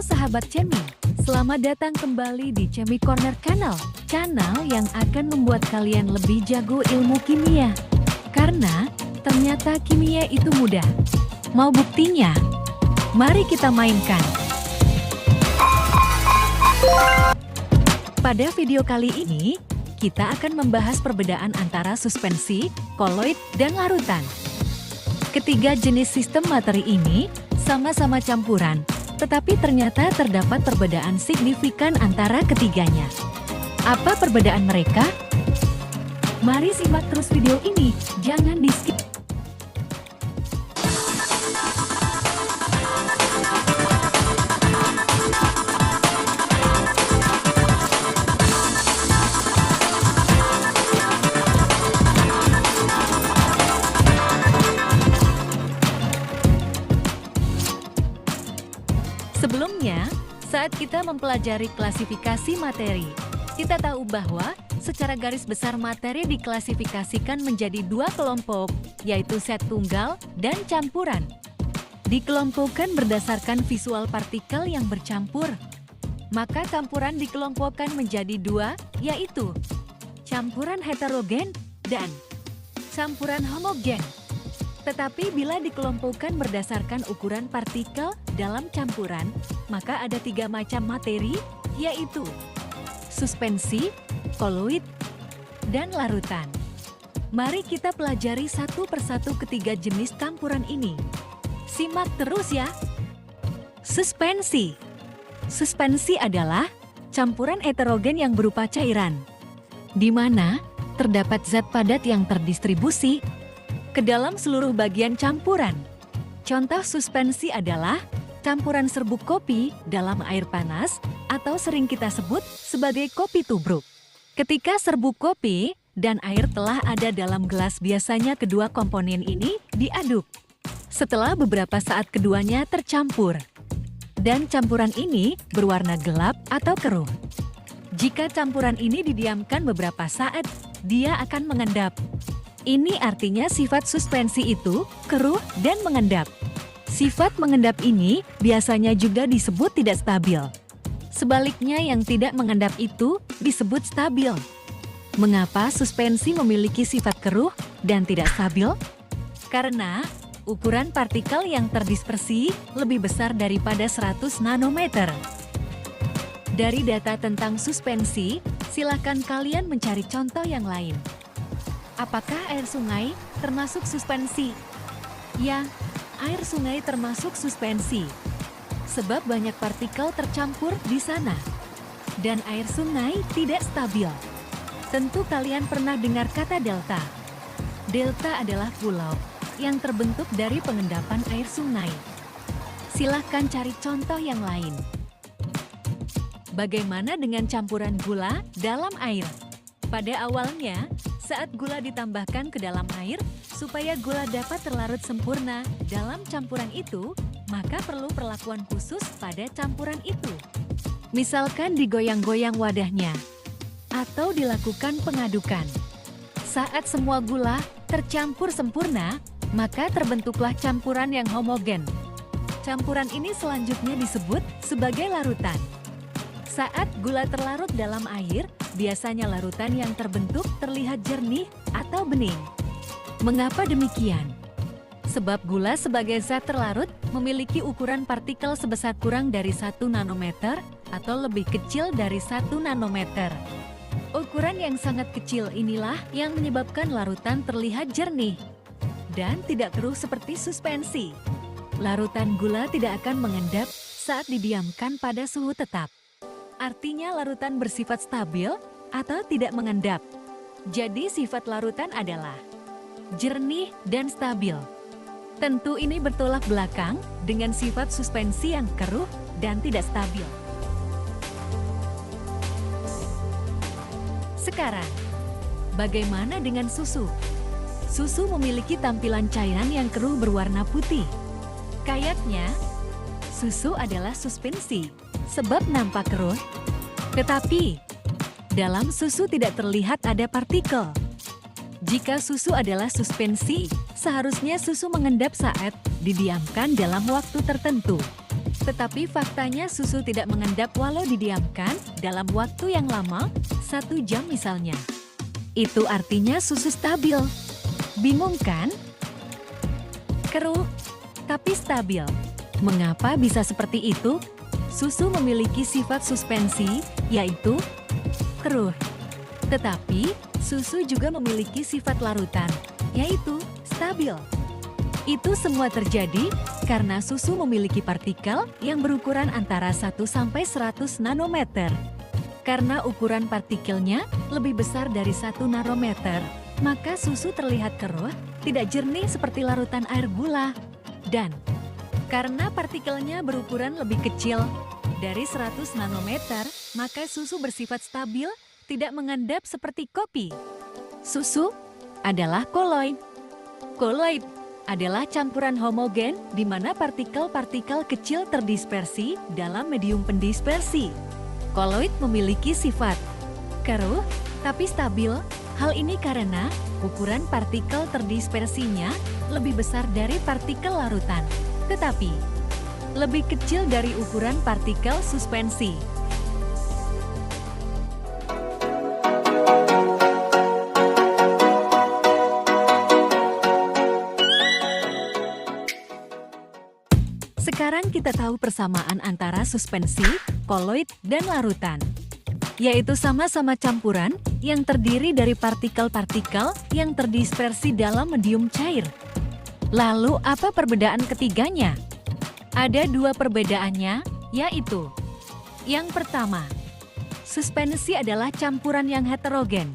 sahabat Cemi, selamat datang kembali di Cemi Corner channel yang akan membuat kalian lebih jago ilmu kimia. Karena ternyata kimia itu mudah. Mau buktinya? Mari kita mainkan. Pada video kali ini, kita akan membahas perbedaan antara suspensi, koloid, dan larutan. Ketiga jenis sistem materi ini sama-sama campuran, tetapi ternyata terdapat perbedaan signifikan antara ketiganya. Apa perbedaan mereka? Mari simak terus video ini, jangan di-skip. Sebelumnya, saat kita mempelajari klasifikasi materi, kita tahu bahwa secara garis besar materi diklasifikasikan menjadi dua kelompok, yaitu set tunggal dan campuran. Dikelompokkan berdasarkan visual partikel yang bercampur. Maka campuran dikelompokkan menjadi dua, yaitu campuran heterogen dan campuran homogen. Tetapi bila dikelompokkan berdasarkan ukuran partikel dalam campuran, maka ada tiga macam materi, yaitu suspensi, koloid, dan larutan. Mari kita pelajari satu persatu ketiga jenis campuran ini. Simak terus ya. Suspensi. Suspensi adalah campuran heterogen yang berupa cairan, di mana terdapat zat padat yang terdistribusi ke dalam seluruh bagian campuran. Contoh suspensi adalah campuran serbuk kopi dalam air panas atau sering kita sebut sebagai kopi tubruk. Ketika serbuk kopi dan air telah ada dalam gelas, biasanya kedua komponen ini diaduk. Setelah beberapa saat keduanya tercampur, dan campuran ini berwarna gelap atau keruh. Jika campuran ini didiamkan beberapa saat, dia akan mengendap. Ini artinya sifat suspensi itu keruh dan mengendap. Sifat mengendap ini biasanya juga disebut tidak stabil. Sebaliknya, yang tidak mengendap itu disebut stabil. Mengapa suspensi memiliki sifat keruh dan tidak stabil? Karena ukuran partikel yang terdispersi lebih besar daripada 100 nanometer. Dari data tentang suspensi, silakan kalian mencari contoh yang lain. Apakah air sungai termasuk suspensi? Ya, air sungai termasuk suspensi. Sebab banyak partikel tercampur di sana. Dan air sungai tidak stabil. Tentu kalian pernah dengar kata delta. Delta adalah pulau yang terbentuk dari pengendapan air sungai. Silahkan cari contoh yang lain. Bagaimana dengan campuran gula dalam air? Pada awalnya, saat gula ditambahkan ke dalam air, supaya gula dapat terlarut sempurna dalam campuran itu, maka perlu perlakuan khusus pada campuran itu. Misalkan digoyang-goyang wadahnya, atau dilakukan pengadukan. Saat semua gula tercampur sempurna, maka terbentuklah campuran yang homogen. Campuran ini selanjutnya disebut sebagai larutan. Saat gula terlarut dalam air, biasanya larutan yang terbentuk terlihat jernih atau bening. Mengapa demikian? Sebab gula sebagai zat terlarut memiliki ukuran partikel sebesar kurang dari 1 nanometer atau lebih kecil dari 1 nanometer. Ukuran yang sangat kecil inilah yang menyebabkan larutan terlihat jernih dan tidak keruh seperti suspensi. Larutan gula tidak akan mengendap saat didiamkan pada suhu tetap. Artinya larutan bersifat stabil atau tidak mengendap. Jadi sifat larutan adalah jernih dan stabil. Tentu ini bertolak belakang dengan sifat suspensi yang keruh dan tidak stabil. Sekarang, bagaimana dengan susu? Susu memiliki tampilan cairan yang keruh berwarna putih. Kayaknya, susu adalah suspensi, sebab nampak keruh. Tetapi, dalam susu tidak terlihat ada partikel. Jika susu adalah suspensi, seharusnya susu mengendap saat didiamkan dalam waktu tertentu. Tetapi faktanya susu tidak mengendap walau didiamkan dalam waktu yang lama, 1 jam misalnya. Itu artinya susu stabil. Bingung kan? Keruh, tapi stabil. Mengapa bisa seperti itu? Susu memiliki sifat suspensi, yaitu keruh. Tetapi, susu juga memiliki sifat larutan, yaitu stabil. Itu semua terjadi karena susu memiliki partikel yang berukuran antara 1–100 nanometer. Karena ukuran partikelnya lebih besar dari 1 nanometer, maka susu terlihat keruh, tidak jernih seperti larutan air gula. Dan karena partikelnya berukuran lebih kecil dari 100 nanometer, maka susu bersifat stabil, tidak mengendap seperti kopi. Susu adalah koloid. Koloid adalah campuran homogen di mana partikel-partikel kecil terdispersi dalam medium pendispersi. Koloid memiliki sifat keruh tapi stabil. Hal ini karena ukuran partikel terdispersinya lebih besar dari partikel larutan, tetapi lebih kecil dari ukuran partikel suspensi. Sekarang kita tahu persamaan antara suspensi, koloid, dan larutan, yaitu sama-sama campuran yang terdiri dari partikel-partikel yang terdispersi dalam medium cair. Lalu apa perbedaan ketiganya? Ada 2 perbedaannya, yaitu yang pertama, suspensi adalah campuran yang heterogen,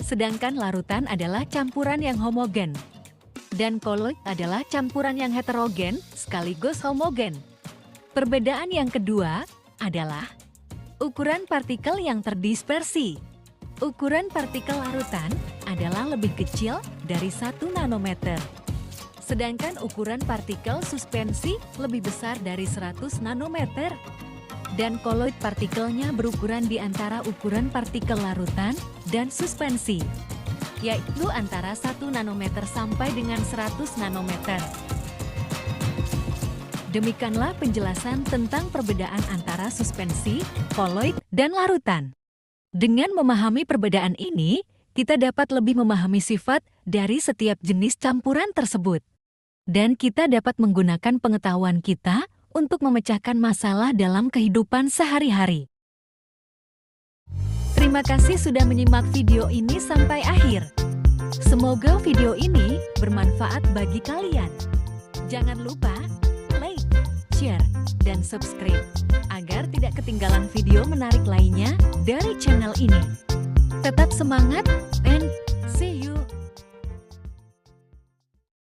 sedangkan larutan adalah campuran yang homogen. Dan koloid adalah campuran yang heterogen sekaligus homogen. Perbedaan yang kedua adalah ukuran partikel yang terdispersi. Ukuran partikel larutan adalah lebih kecil dari 1 nanometer. Sedangkan ukuran partikel suspensi lebih besar dari 100 nanometer. Dan koloid partikelnya berukuran di antara ukuran partikel larutan dan suspensi, yaitu antara 1 nanometer sampai dengan 100 nanometer. Demikianlah penjelasan tentang perbedaan antara suspensi, koloid, dan larutan. Dengan memahami perbedaan ini, kita dapat lebih memahami sifat dari setiap jenis campuran tersebut. Dan kita dapat menggunakan pengetahuan kita untuk memecahkan masalah dalam kehidupan sehari-hari. Terima kasih sudah menyimak video ini sampai akhir. Semoga video ini bermanfaat bagi kalian. Jangan lupa like, share, dan subscribe agar tidak ketinggalan video menarik lainnya dari channel ini. Tetap semangat and